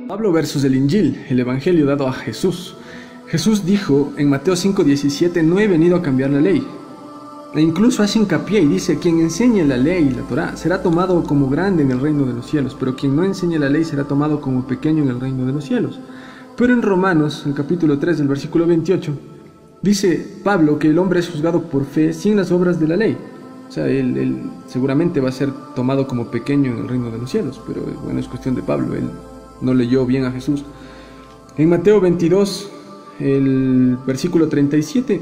Pablo versus el Injil, el Evangelio dado a Jesús. Jesús dijo en Mateo 5:17, no he venido a cambiar la ley. E incluso hace hincapié y dice, quien enseñe la ley y la Torá será tomado como grande en el reino de los cielos, pero quien no enseñe la ley será tomado como pequeño en el reino de los cielos. Pero en Romanos, en capítulo 3 del versículo 28, dice Pablo que el hombre es juzgado por fe sin las obras de la ley. O sea, él seguramente va a ser tomado como pequeño en el reino de los cielos, pero bueno, es cuestión de Pablo, él no leyó bien a Jesús. En Mateo 22, el versículo 37,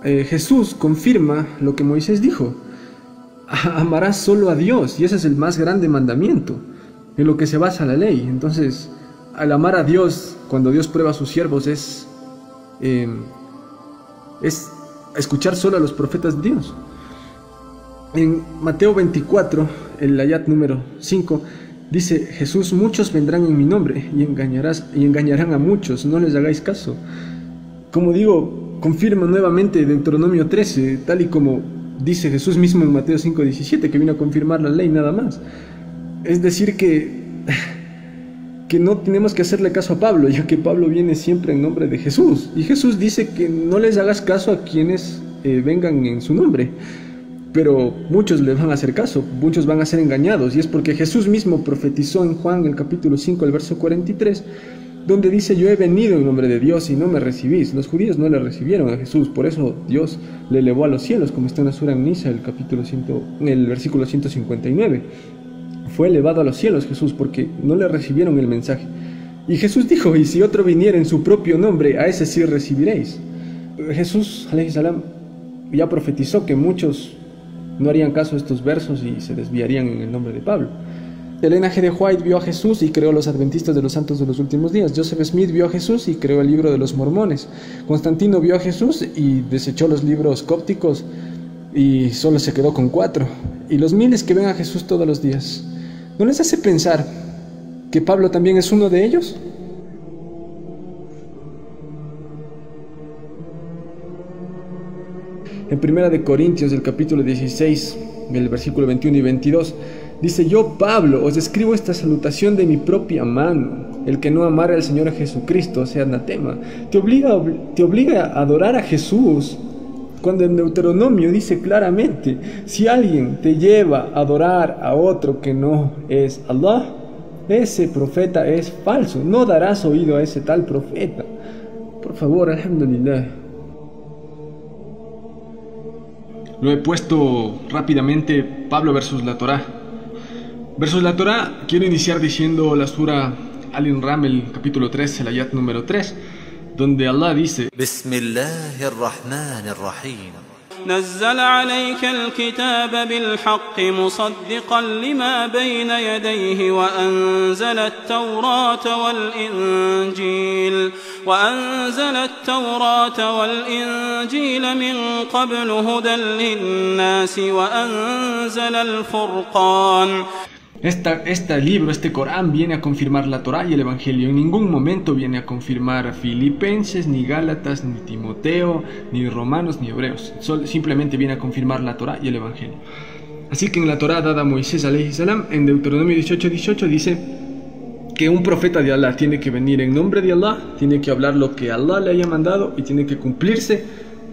Jesús confirma lo que Moisés dijo: amarás solo a Dios, y ese es el más grande mandamiento en lo que se basa la ley. Entonces, al amar a Dios, cuando Dios prueba a sus siervos, es escuchar solo a los profetas de Dios. En Mateo 24, el ayat número 5, dice Jesús: muchos vendrán en mi nombre y engañarán a muchos, no les hagáis caso. Como digo, confirma nuevamente Deuteronomio 13, tal y como dice Jesús mismo en Mateo 5:17, que vino a confirmar la ley nada más. Es decir que no tenemos que hacerle caso a Pablo, ya que Pablo viene siempre en nombre de Jesús. Y Jesús dice que no les hagas caso a quienes vengan en su nombre. Pero muchos le van a hacer caso, muchos van a ser engañados, y es porque Jesús mismo profetizó en Juan, el capítulo 5, el verso 43, donde dice: yo he venido en nombre de Dios y no me recibís. Los judíos no le recibieron a Jesús, por eso Dios le elevó a los cielos, como está en la Sura Nisa, el versículo 159. Fue elevado a los cielos Jesús porque no le recibieron el mensaje. Y Jesús dijo: y si otro viniera en su propio nombre, a ese sí recibiréis. Jesús, alayhi salam, ya profetizó que muchos no harían caso a estos versos y se desviarían en el nombre de Pablo. Elena G. de White vio a Jesús y creó los Adventistas de los Santos de los Últimos Días. Joseph Smith vio a Jesús y creó el libro de los Mormones. Constantino vio a Jesús y desechó los libros cópticos y solo se quedó con 4. Y los miles que ven a Jesús todos los días, ¿no les hace pensar que Pablo también es uno de ellos? En 1 Corintios, el capítulo 16, el versículo 21 y 22, dice: yo, Pablo, os escribo esta salutación de mi propia mano. El que no amare al Señor Jesucristo sea anatema. Te obliga a adorar a Jesús, cuando en Deuteronomio dice claramente: si alguien te lleva a adorar a otro que no es Allah, ese profeta es falso, no darás oído a ese tal profeta. Por favor, alhamdulillah. Lo he puesto rápidamente, Pablo versus la Torá. Versus la Torá, quiero iniciar diciendo la Sura Al-Inram, el capítulo 3, el ayat número 3, donde Allah dice: Bismillahirrahmanirrahim. نزل عليك الكتاب بالحق مصدقا لما بين يديه وأنزل التوراة والإنجيل من قبل هدى للناس وأنزل الفرقان. Este libro, este Corán, viene a confirmar la Torá y el Evangelio. En ningún momento viene a confirmar a Filipenses, ni Gálatas, ni Timoteo, ni Romanos, ni Hebreos. Simplemente viene a confirmar la Torá y el Evangelio. Así que en la Torá dada a Moisés, alayhi salam, en Deuteronomio 18:18 dice que un profeta de Allah tiene que venir en nombre de Allah, tiene que hablar lo que Allah le haya mandado y tiene que cumplirse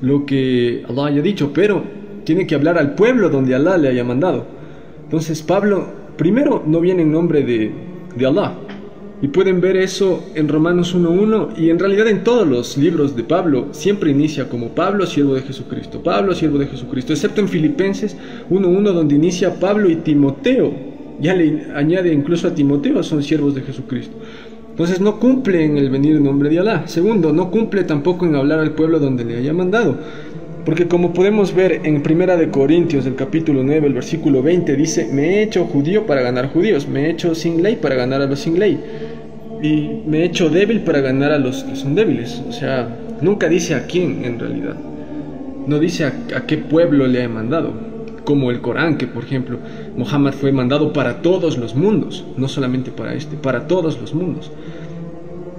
lo que Allah haya dicho, pero tiene que hablar al pueblo donde Allah le haya mandado. Entonces Pablo, primero, no viene en nombre de Allah. Y pueden ver eso en Romanos 1:1 y en realidad en todos los libros de Pablo. Siempre inicia como Pablo, siervo de Jesucristo. Pablo, siervo de Jesucristo. Excepto en Filipenses 1:1, donde inicia Pablo y Timoteo. Ya le añade incluso a Timoteo, son siervos de Jesucristo. Entonces no cumple en el venir en nombre de Allah. Segundo, no cumple tampoco en hablar al pueblo donde le haya mandado. Porque como podemos ver en 1 Corintios, el capítulo 9, el versículo 20, dice: me he hecho judío para ganar judíos, me he hecho sin ley para ganar a los sin ley, y me he hecho débil para ganar a los que son débiles. O sea, nunca dice a quién en realidad. No dice a qué pueblo le ha mandado. Como el Corán, que por ejemplo, Muhammad fue mandado para todos los mundos, no solamente para todos los mundos.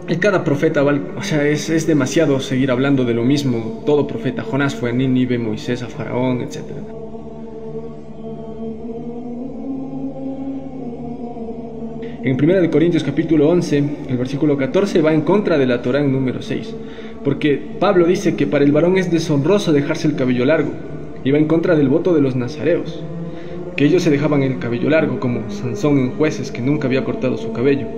Y cada profeta, o sea, es demasiado seguir hablando de lo mismo. Todo profeta, Jonás fue a Nínive, Moisés a Faraón, etc. En 1 Corintios capítulo 11, el versículo 14, va en contra de la Torá en número 6. Porque Pablo dice que para el varón es deshonroso dejarse el cabello largo. Y va en contra del voto de los nazareos, que ellos se dejaban el cabello largo, como Sansón en Jueces, que nunca había cortado su cabello.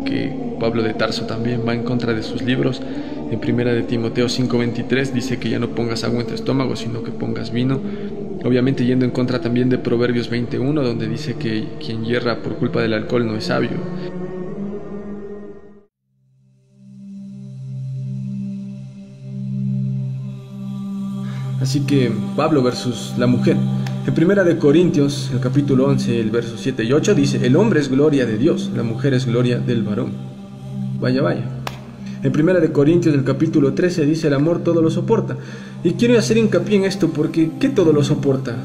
Que Pablo de Tarso también va en contra de sus libros. En 1 de Timoteo 5:23 dice que ya no pongas agua en tu estómago, sino que pongas vino. Obviamente yendo en contra también de Proverbios 21, donde dice que quien yerra por culpa del alcohol no es sabio. Así que Pablo versus la mujer. En 1 de Corintios, el capítulo 11, el verso 7 y 8 dice: el hombre es gloria de Dios, la mujer es gloria del varón. Vaya, vaya. En 1 de Corintios, el capítulo 13 dice: el amor todo lo soporta. Y quiero hacer hincapié en esto porque ¿qué todo lo soporta?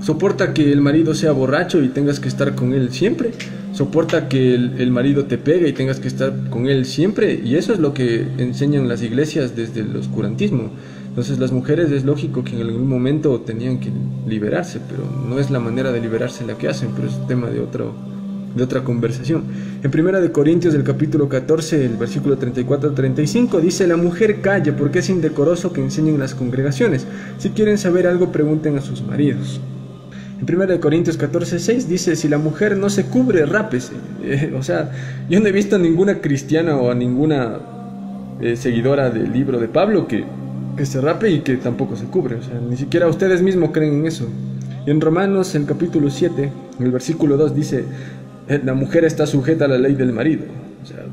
¿Soporta que el marido sea borracho y tengas que estar con él siempre? ¿Soporta que el marido te pegue y tengas que estar con él siempre? Y eso es lo que enseñan las iglesias desde el oscurantismo. Entonces las mujeres es lógico que en algún momento tenían que liberarse, pero no es la manera de liberarse la que hacen, pero es tema de otra conversación. En 1 de Corintios, del capítulo 14, el versículo 34-35, dice: la mujer calla porque es indecoroso que enseñen las congregaciones. Si quieren saber algo, pregunten a sus maridos. En 1 de Corintios 14:6 dice: si la mujer no se cubre, rápese. O sea, yo no he visto a ninguna cristiana o a ninguna seguidora del libro de Pablo que se rape y que tampoco se cubre. O sea, ni siquiera ustedes mismos creen en eso. Y en Romanos, en capítulo 7, en el versículo 2 dice: la mujer está sujeta a la ley del marido. O sea,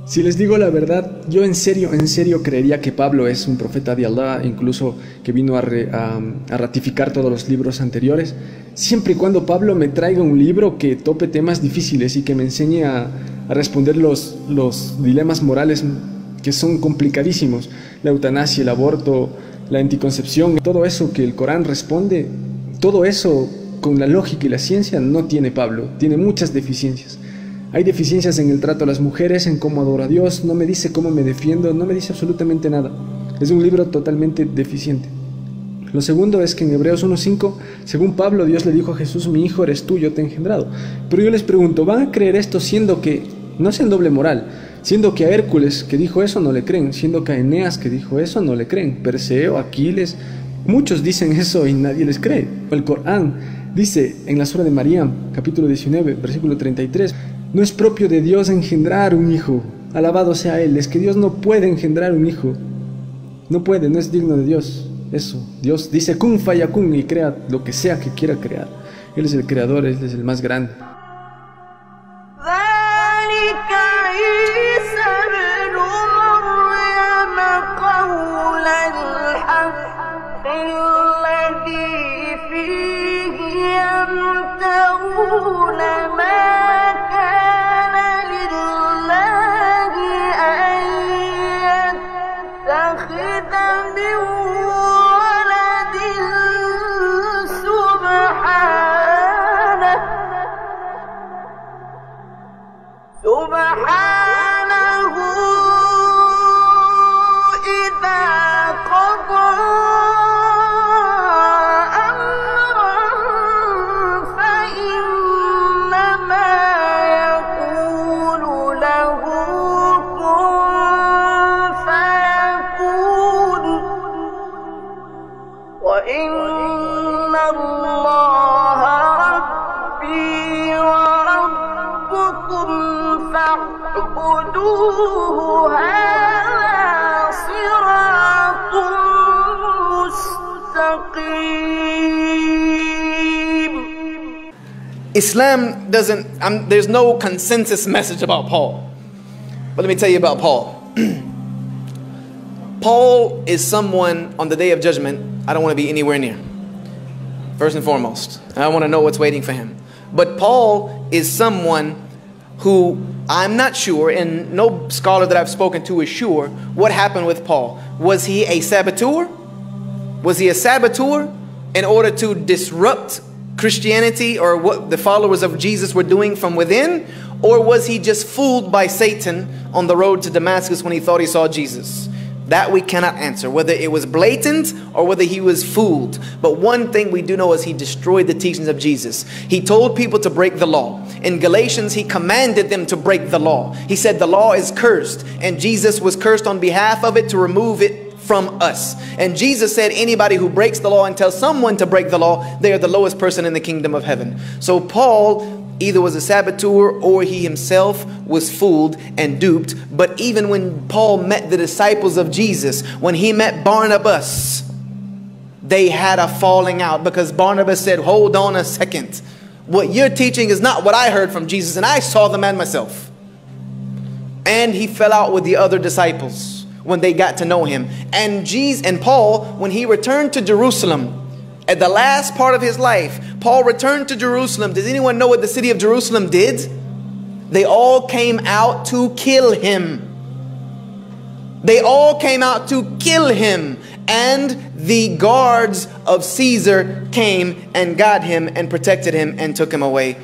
si les digo la verdad, yo en serio creería que Pablo es un profeta de Allah, incluso que vino a ratificar todos los libros anteriores, siempre y cuando Pablo me traiga un libro que tope temas difíciles y que me enseñe a responder los dilemas morales que son complicadísimos: la eutanasia, el aborto, la anticoncepción, todo eso que el Corán responde, todo eso con la lógica y la ciencia no tiene Pablo, tiene muchas deficiencias. Hay deficiencias en el trato a las mujeres, en cómo adoro a Dios, no me dice cómo me defiendo, no me dice absolutamente nada. Es un libro totalmente deficiente. Lo segundo es que en Hebreos 1:5, según Pablo, Dios le dijo a Jesús: mi hijo eres tú, yo te he engendrado. Pero yo les pregunto, ¿van a creer esto siendo que, no sean doble moral, siendo que a Hércules que dijo eso no le creen, siendo que a Eneas que dijo eso no le creen, Perseo, Aquiles, muchos dicen eso y nadie les cree? El Corán dice en la sura de Maryam, capítulo 19, versículo 33, no es propio de Dios engendrar un hijo, alabado sea Él. Es que Dios no puede engendrar un hijo, no puede, no es digno de Dios. Eso, Dios dice kun fayakun y crea lo que sea que quiera crear. Él es el creador, Él es el más grande. Islam doesn't, there's no consensus message about Paul. But let me tell you about Paul. Paul is someone on the day of judgment I don't want to be anywhere near. First and foremost, I want to know what's waiting for him. But Paul is someone who I'm not sure, and no scholar that I've spoken to is sure, what happened with Paul. Was he a saboteur? Was he a saboteur in order to disrupt Christianity or what the followers of Jesus were doing from within? Or was he just fooled by Satan on the road to Damascus when he thought he saw Jesus? That we cannot answer, whether it was blatant or whether he was fooled. But one thing we do know is he destroyed the teachings of Jesus. He told people to break the law. In Galatians, he commanded them to break the law. He said the law is cursed, and Jesus was cursed on behalf of it to remove it from us. And Jesus said anybody who breaks the law and tells someone to break the law, they are the lowest person in the kingdom of heaven. So Paul either was a saboteur or he himself was fooled and duped. But even when Paul met the disciples of Jesus, when he met Barnabas, they had a falling out because Barnabas said, hold on a second. What you're teaching is not what I heard from Jesus, and I saw the man myself. And he fell out with the other disciples when they got to know him. And Paul, when he returned to Jerusalem, at the last part of his life, Paul returned to Jerusalem. Does anyone know what the city of Jerusalem did? They all came out to kill him. They all came out to kill him. And the guards of Caesar came and got him and protected him and took him away.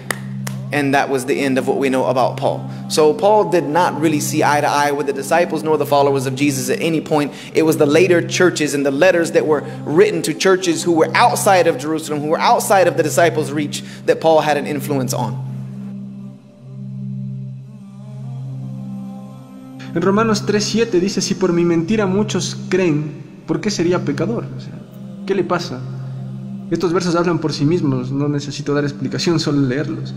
And that was the end of what we know about Paul. So Paul did not really see eye to eye with the disciples nor the followers of Jesus at any point. It was the later churches and the letters that were written to churches who were outside of Jerusalem, who were outside of the disciples' reach, that Paul had an influence on. En Romanos 3:7 dice, si por mi mentira muchos creen, ¿por qué sería pecador? O sea, ¿qué le pasa? Estos versos hablan por sí mismos, no necesito dar explicación, solo leerlos.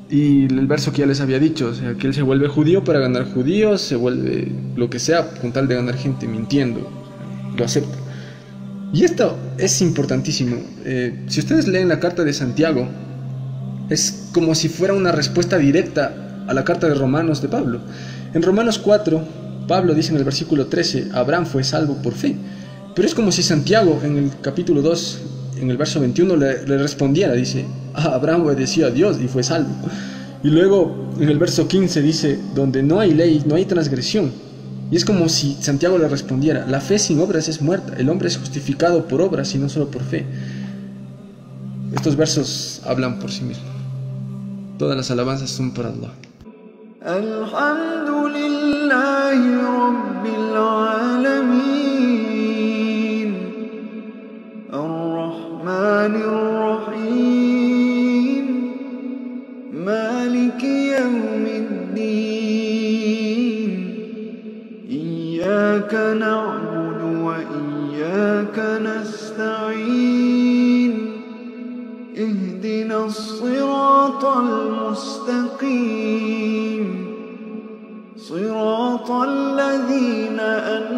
Y el verso que ya les había dicho, o sea, que él se vuelve judío para ganar judíos, se vuelve lo que sea con tal de ganar gente mintiendo, lo acepta. Y esto es importantísimo. Si ustedes leen la carta de Santiago, es como si fuera una respuesta directa a la carta de Romanos de Pablo. En Romanos 4, Pablo dice en el versículo 13, Abraham fue salvo por fe. Pero es como si Santiago en el capítulo 2, en el verso 21 le respondiera, dice, Abraham obedeció a Dios y fue salvo. Y luego en el verso 15 dice, donde no hay ley, no hay transgresión. Y es como si Santiago le respondiera, la fe sin obras es muerta, el hombre es justificado por obras y no solo por fe. Estos versos hablan por sí mismos. Todas las alabanzas son para Allah. Alhamdulillahi Rabbil Alamin Ar-Rahmanir Rahim Maliki Yawmiddin Iyyaka na'budu wa iyyaka nasta'in Ihdinas siratal mustaqim صراط الذين أنعمت